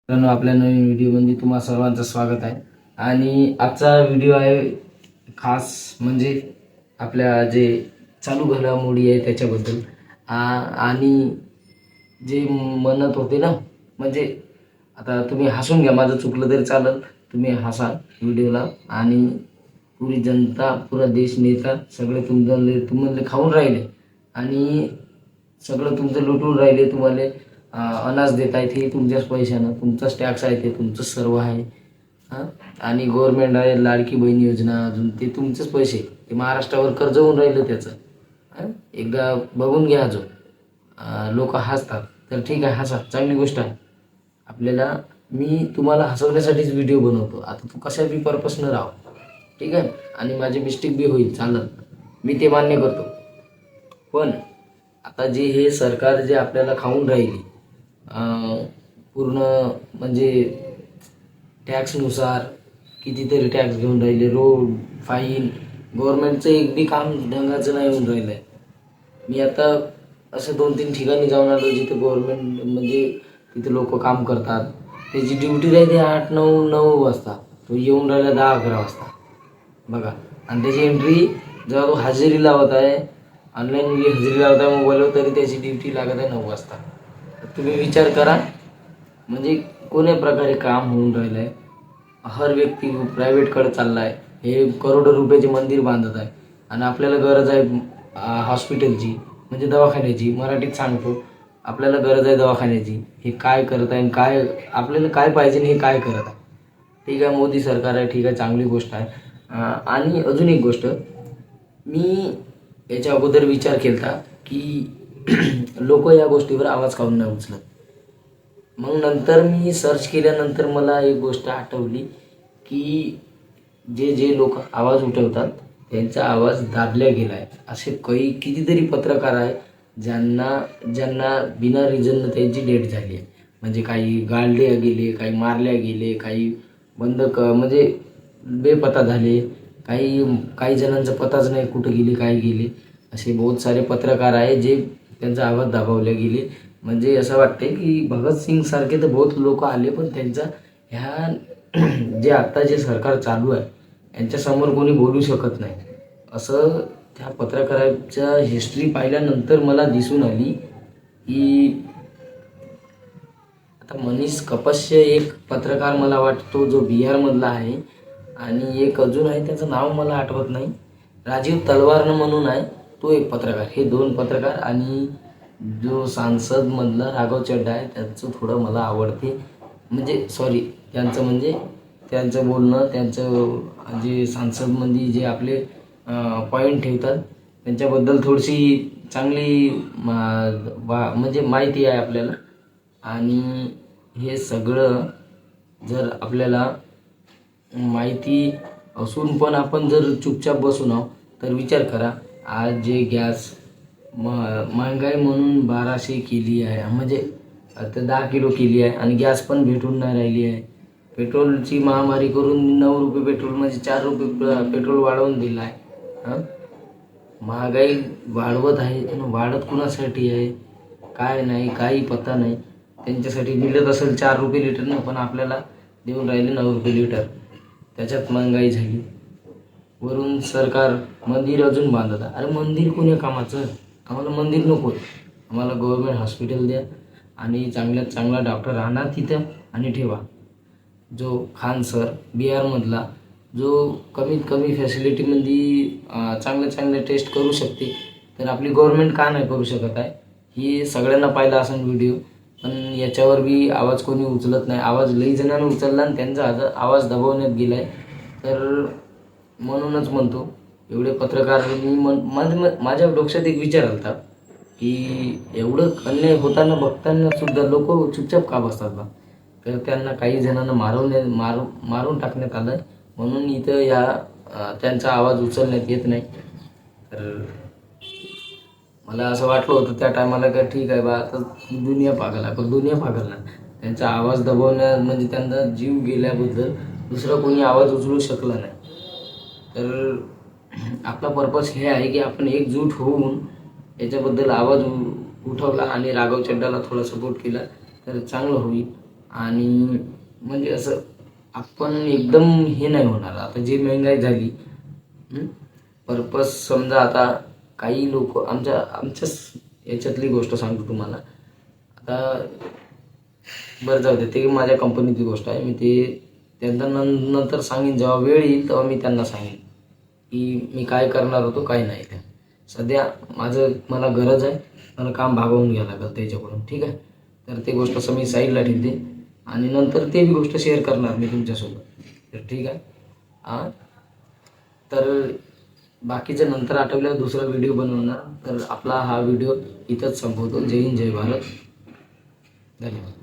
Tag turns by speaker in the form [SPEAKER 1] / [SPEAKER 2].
[SPEAKER 1] मित्रांनो, आपल्या नवीन व्हिडिओमध्ये तुम्हा सर्वांचं स्वागत आहे. आणि आजचा व्हिडिओ आहे खास म्हणजे आपल्या जे चालू घडामोडी आहे त्याच्याबद्दल. आणि जे म्हणत होते ना, म्हणजे आता तुम्ही हसून घ्या, माझं चुकलं तरी चालेल, तुम्ही हसा व्हिडिओला. आणि पुरी जनता, पुरा देश, नेता सगळे तुम्हाला खाऊन राहिले आणि सगळं तुमचं लुटून राहिले. तुम्हाला अनाज देत आहेत, हे तुमच्याच पैशानं, तुमचाच टॅक्स आहे, ते तुमचंच सर्व आहे. हां. आणि गव्हर्मेंट आहे, लाडकी बहीण योजना, अजून ते तुमचेच पैसे, ते महाराष्ट्रावर कर्ज होऊन राहिलं त्याचं. एकदा बघून घ्या. जो लोक हसतात तर ठीक आहे, हसा, चांगली गोष्ट आहे. आपल्याला, मी तुम्हाला हसवण्यासाठीच व्हिडिओ बनवतो. आता तू कशा बी पर्पजनं राह, ठीक आहे. आणि माझी मिस्टेक बी होईल, चालत, मी ते मान्य करतो. पण आता जे हे सरकार जे आपल्याला खाऊन राहिली, पूर्ण म्हणजे टॅक्सनुसार कितीतरी टॅक्स घेऊन राहिले, रोड, फाईन, गव्हर्नमेंटचं एक बी काम ढंगाचं नाही होऊन राहिलं आहे. मी आता असे 2-3 ठिकाणी जाऊन आलो जिथे गव्हर्नमेंट म्हणजे तिथे लोक काम करतात. त्याची ड्युटी राहते 8-9 वाजता, तो येऊन राहिला 10-11 वाजता, बघा. आणि त्याची एंट्री जेव्हा तो हजेरी लावत आहे, ऑनलाईन हजेरी लावत आहे मोबाईलवर, तरी त्याची ड्युटी लागत आहे 9 वाजता. तर तुम्ही विचार करा, म्हणजे कोण्या प्रकारे काम होऊन राहिलं आहे. हर व्यक्ती प्रायव्हेटकडे चालला आहे. हे करोडो रुपयाचे मंदिर बांधत आहे आणि आपल्याला गरज आहे हॉस्पिटलची, म्हणजे दवाखान्याची. मराठीत सांगतो, आपल्याला गरज आहे दवाखान्याची. हे काय करत आहे, काय आपल्याला काय पाहिजे, हे काय करत आहे. ठीक आहे, मोदी सरकार आहे, ठीक आहे, चांगली गोष्ट आहे. आणि अजून एक गोष्ट, मी याच्या अगोदर विचार केला की लोक या गोष्टीवर आवाज काऊन नाही उचलत. मग नंतर मी सर्च केल्यानंतर मला एक गोष्ट आठवली की जे लोक आवाज उठवतात त्यांचा आवाज दाबल्या गेला आहे. असे कितीतरी पत्रकार आहे ज्यांना बिना रिझननं त्यांची डेथ झाली आहे. म्हणजे काही गाळले गेले, काही मारल्या गेले, काही म्हणजे बेपत्ता झाले, काही जणांचा पताच नाही कुठं गेले, काय गेले. असे बहुत सारे पत्रकार आहे जे त्यांचा आवाज दाबवले गेले. म्हणजे असं वाटते की भगतसिंग सारखे तर बहुत लोक आले, पण त्यांचा ह्या जे आत्ता जे सरकार चालू आहे यांच्यासमोर कोणी बोलू शकत नाही. असं त्या पत्रकाराच्या हिस्ट्री पाहिल्यानंतर मला दिसून आली की आता मनीष कपस्य एक पत्रकार मला वाटतो जो बिहारमधला आहे, आणि एक अजून आहे, त्याचं नाव मला आठवत नाही, राजीव तलवारनं म्हणून आहे, तो एक पत्रकार. हे 2 पत्रकार. आणि जो सांसदमधला राघव चड्डा आहे त्याचं थोडं मला आवडते, म्हणजे सॉरी, त्यांचं बोलणं, त्यांचं जे सांसदमध्ये जे आपले पॉईंट ठेवतात त्यांच्याबद्दल थोडीशी चांगली म्हणजे माहिती आहे आपल्याला. आणि हे सगळं जर आपल्याला माहिती असून पण आपण जर चुपचाप बसून आहोत, तर विचार करा, आज जे गॅस महागाई म्हणून 1200 केली आहे, म्हणजे आता 10 किलो केली आहे, आणि गॅस पण भेटून नाही राहिली आहे. पेट्रोलची महामारी करून 9 रुपये पेट्रोल, म्हणजे 4 रुपये पेट्रोल वाढवून दिला आहे. महागाई वाढवत आहे, आणि वाढत कुणासाठी आहे काय नाही, काही पत्ता नाही. त्यांच्यासाठी मिळत असेल 4 रुपये लिटरनं, पण आपल्याला देऊन राहिले 9 रुपये लिटर. त्याच्यात महागाई झाली. वरून सरकार मंदिर अजून बांधत आहे. अरे मंदिर कोण्या कामाचं? आम्हाला मंदिर नको, आम्हाला गव्हर्मेंट हॉस्पिटल द्या आणि चांगल्यात चांगला डॉक्टर आणा तिथं आणि ठेवा. जो खान सर बिहारमधला, जो कमीत कमी फॅसिलिटीमध्ये चांगल्या टेस्ट करू शकते, तर आपली गव्हर्मेंट का नाही करू शकत आहे? ही सगळ्यांना पाहिलं असेल व्हिडिओ, पण याच्यावर बी आवाज कोणी उचलत नाही. आवाज लई जणांना उचलला आणि त्यांचा आवाज दबवण्यात गेला आहे. तर म्हणूनच म्हणतो, एवढे पत्रकार, माझ्या डोक्यात एक विचार आला की एवढं अन्याय होताना बघताना सुद्धा लोक चुपचाप का बसतात बा? तर त्यांना काही जणांना मारून टाकण्यात आलं आहे, म्हणून इथं त्यांचा आवाज उचलण्यात येत नाही. तर मला असं वाटलं होतं त्या टायमाला का ठीक आहे बा, आता दुनिया पागल आहे, पण दुनिया पागल नाही. त्यांचा आवाज दबवण्यात म्हणजे त्यांचा जीव गेल्याबद्दल दुसरा कोणी आवाज उचलू शकला नाही. तर आपला पर्पज हे आहे की आपण एकजूट होऊन याच्याबद्दल आवाज उठवला आणि राघव चड्डाला थोडा सपोर्ट केला तर चांगलं होईल. आणि म्हणजे असं आपण एकदम हे नाही होणार. आता जी महागाई झाली, पर्पज समजा आता काही लोक आमच्याच याच्यातली गोष्ट सांगतो तुम्हाला. आता बरं जाऊ दे, ते माझ्या कंपनीची गोष्ट आहे. मी ते त्यांना नंतर सांगेन, जेव्हा वेळ येईल तेव्हा मी त्यांना सांगेन की मी काय करणार होतो काय नाही. ते सध्या मला गरज आहे, मला काम भागवून घ्यावं लागेल त्याच्याकडून, ठीक आहे. तर ते गोष्ट मी साईडला ठेवते आणि नंतर ते बी गोष्ट शेअर करणार मी तुमच्यासोबत. तर ठीक आहे. हां, तर बाकीचं नंतर आठवल्यावर दुसरा व्हिडिओ बनवणार. तर आपला हा व्हिडिओ इथंच संपवतो. जय हिंद, जय भारत, धन्यवाद.